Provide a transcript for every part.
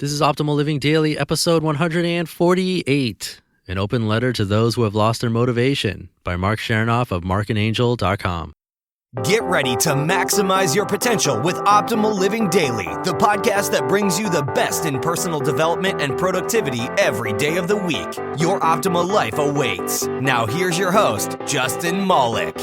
This is Optimal Living Daily, episode 148, an open letter to those who have lost their motivation by Marc Chernoff of marcandangel.com. Get ready to maximize your potential with Optimal Living Daily, the podcast that brings you the best in personal development and productivity every day of the week. Your optimal life awaits. Now here's your host, Justin Malik.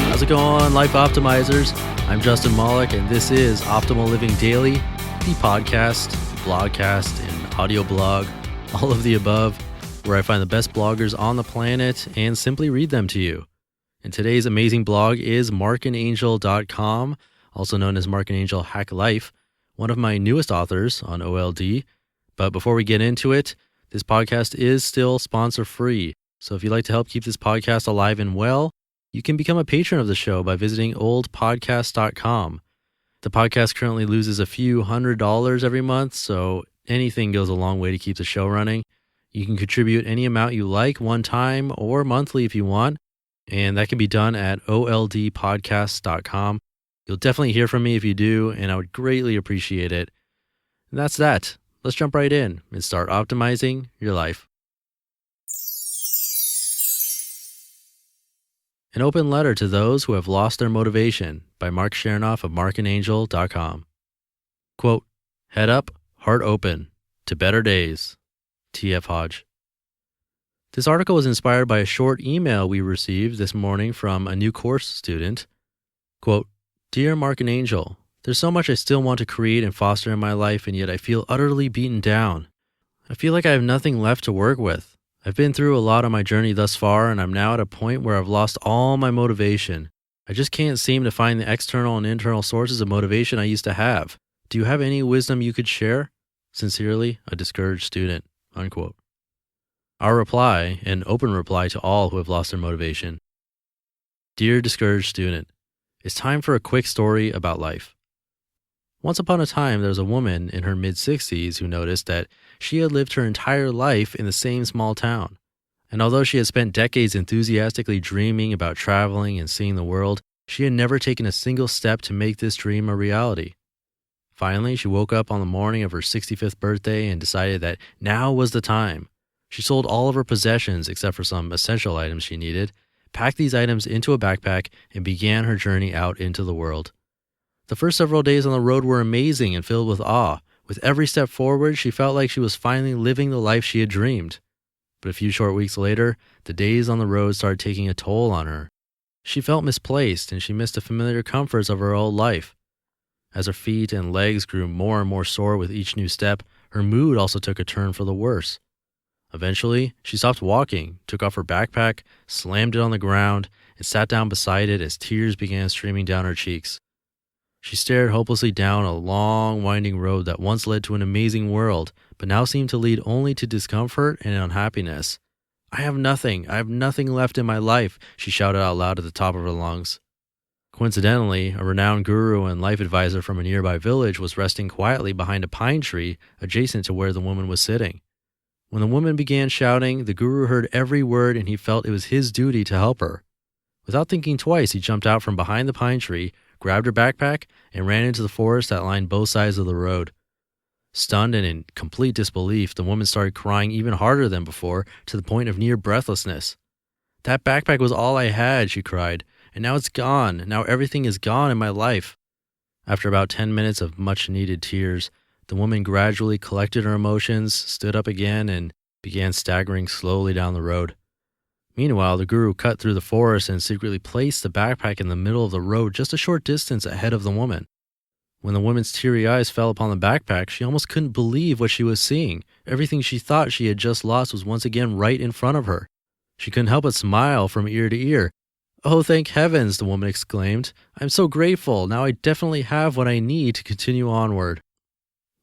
How's it going, Life Optimizers? I'm Justin Malik, and this is Optimal Living Daily, the podcast, blogcast, and audio blog, all of the above, where I find the best bloggers on the planet and simply read them to you. And today's amazing blog is marcandangel.com, also known as Marc and Angel Hack Life, one of my newest authors on OLD. But before we get into it, this podcast is still sponsor-free. So if you'd like to help keep this podcast alive and well, you can become a patron of the show by visiting oldpodcast.com. The podcast currently loses a few $100s every month, so anything goes a long way to keep the show running. You can contribute any amount you like, one time or monthly if you want, and that can be done at oldpodcast.com. You'll definitely hear from me if you do, and I would greatly appreciate it. And that's that. Let's jump right in and start optimizing your life. An open letter to those who have lost their motivation by Marc Chernoff of marcandangel.com. Quote, head up, heart open, to better days. T.F. Hodge. This article was inspired by a short email we received this morning from a new course student. Quote, Dear Marc and Angel, there's so much I still want to create and foster in my life, and yet I feel utterly beaten down. I feel like I have nothing left to work with. I've been through a lot on my journey thus far, and I'm now at a point where I've lost all my motivation. I just can't seem to find the external and internal sources of motivation I used to have. Do you have any wisdom you could share? Sincerely, a discouraged student. Unquote. Our reply, an open reply to all who have lost their motivation. Dear discouraged student, it's time for a quick story about life. Once upon a time, there was a woman in her mid-60s who noticed that she had lived her entire life in the same small town. And although she had spent decades enthusiastically dreaming about traveling and seeing the world, she had never taken a single step to make this dream a reality. Finally, she woke up on the morning of her 65th birthday and decided that now was the time. She sold all of her possessions except for some essential items she needed, packed these items into a backpack, and began her journey out into the world. The first several days on the road were amazing and filled with awe. With every step forward, she felt like she was finally living the life she had dreamed. But a few short weeks later, the days on the road started taking a toll on her. She felt misplaced, and she missed the familiar comforts of her old life. As her feet and legs grew more and more sore with each new step, her mood also took a turn for the worse. Eventually, she stopped walking, took off her backpack, slammed it on the ground, and sat down beside it as tears began streaming down her cheeks. She stared hopelessly down a long, winding road that once led to an amazing world, but now seemed to lead only to discomfort and unhappiness. I have nothing left in my life, she shouted out loud at the top of her lungs. Coincidentally, a renowned guru and life advisor from a nearby village was resting quietly behind a pine tree adjacent to where the woman was sitting. When the woman began shouting, the guru heard every word and he felt it was his duty to help her. Without thinking twice, he jumped out from behind the pine tree, grabbed her backpack, and ran into the forest that lined both sides of the road. Stunned and in complete disbelief, the woman started crying even harder than before, to the point of near breathlessness. That backpack was all I had, she cried, and now it's gone. Now everything is gone in my life. After about 10 minutes of much-needed tears, the woman gradually collected her emotions, stood up again, and began staggering slowly down the road. Meanwhile, the guru cut through the forest and secretly placed the backpack in the middle of the road just a short distance ahead of the woman. When the woman's teary eyes fell upon the backpack, she almost couldn't believe what she was seeing. Everything she thought she had just lost was once again right in front of her. She couldn't help but smile from ear to ear. Oh, thank heavens, the woman exclaimed. I'm so grateful. Now I definitely have what I need to continue onward.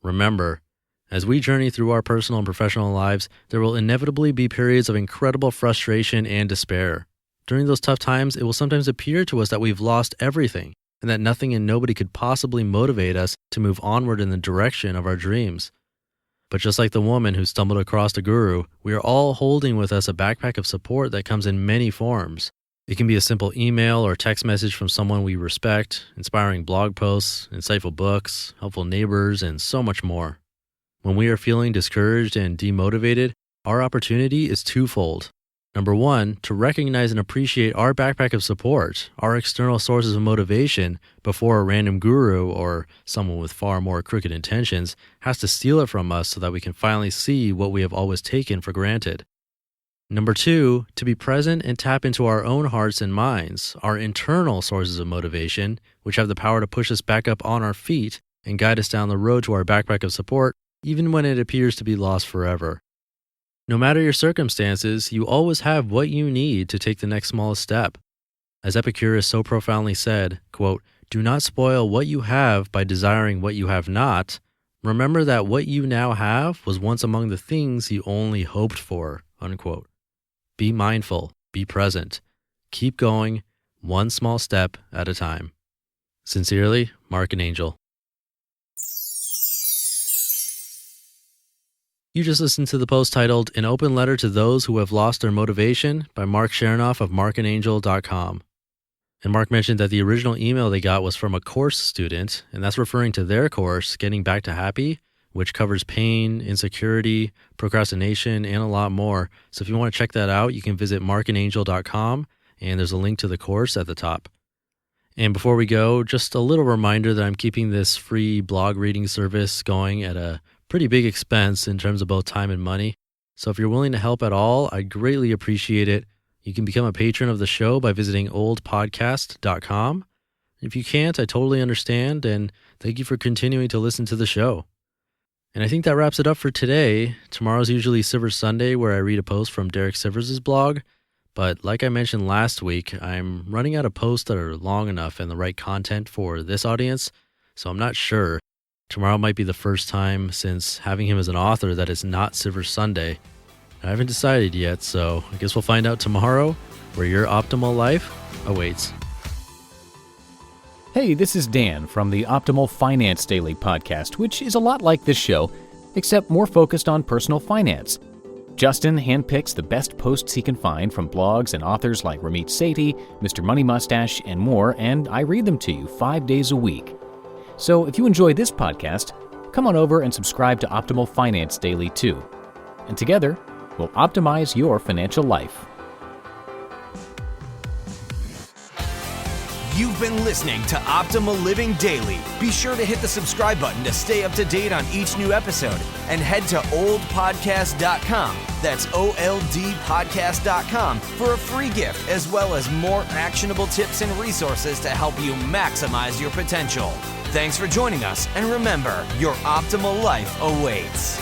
Remember, as we journey through our personal and professional lives, there will inevitably be periods of incredible frustration and despair. During those tough times, it will sometimes appear to us that we've lost everything, and that nothing and nobody could possibly motivate us to move onward in the direction of our dreams. But just like the woman who stumbled across the guru, we are all holding with us a backpack of support that comes in many forms. It can be a simple email or text message from someone we respect, inspiring blog posts, insightful books, helpful neighbors, and so much more. When we are feeling discouraged and demotivated, our opportunity is twofold. Number one, to recognize and appreciate our backpack of support, our external sources of motivation, before a random guru or someone with far more crooked intentions has to steal it from us so that we can finally see what we have always taken for granted. Number two, to be present and tap into our own hearts and minds, our internal sources of motivation, which have the power to push us back up on our feet and guide us down the road to our backpack of support, even when it appears to be lost forever. No matter your circumstances, you always have what you need to take the next smallest step. As Epicurus so profoundly said, quote, "Do not spoil what you have by desiring what you have not. Remember that what you now have was once among the things you only hoped for," unquote. Be mindful, be present. Keep going, one small step at a time. Sincerely, Marc and Angel. You just listened to the post titled "An Open Letter to Those Who Have Lost Their Motivation" by Marc Chernoff of marcandangel.com. And Marc mentioned that the original email they got was from a course student, and that's referring to their course, Getting Back to Happy, which covers pain, insecurity, procrastination, and a lot more. So if you want to check that out, you can visit marcandangel.com, and there's a link to the course at the top. And before we go, just a little reminder that I'm keeping this free blog reading service going at a pretty big expense in terms of both time and money. So if you're willing to help at all, I'd greatly appreciate it. You can become a patron of the show by visiting oldpodcast.com. If you can't, I totally understand, and thank you for continuing to listen to the show. And I think that wraps it up for today. Tomorrow's usually Sivers Sunday, where I read a post from Derek Sivers' blog. But like I mentioned last week, I'm running out of posts that are long enough and the right content for this audience, so I'm not sure. Tomorrow might be the first time since having him as an author that it's not Sivers Sunday. I haven't decided yet, so I guess we'll find out tomorrow, where your optimal life awaits. Hey, this is Dan from the Optimal Finance Daily podcast, which is a lot like this show, except more focused on personal finance. Justin handpicks the best posts he can find from blogs and authors like Ramit Sethi, Mr. Money Mustache, and more, and I read them to you 5 days a week. So if you enjoy this podcast, come on over and subscribe to Optimal Finance Daily too. And together, we'll optimize your financial life. You've been listening to Optimal Living Daily. Be sure to hit the subscribe button to stay up to date on each new episode, and head to oldpodcast.com. That's OLDpodcast.com for a free gift, as well as more actionable tips and resources to help you maximize your potential. Thanks for joining us, and remember, your optimal life awaits.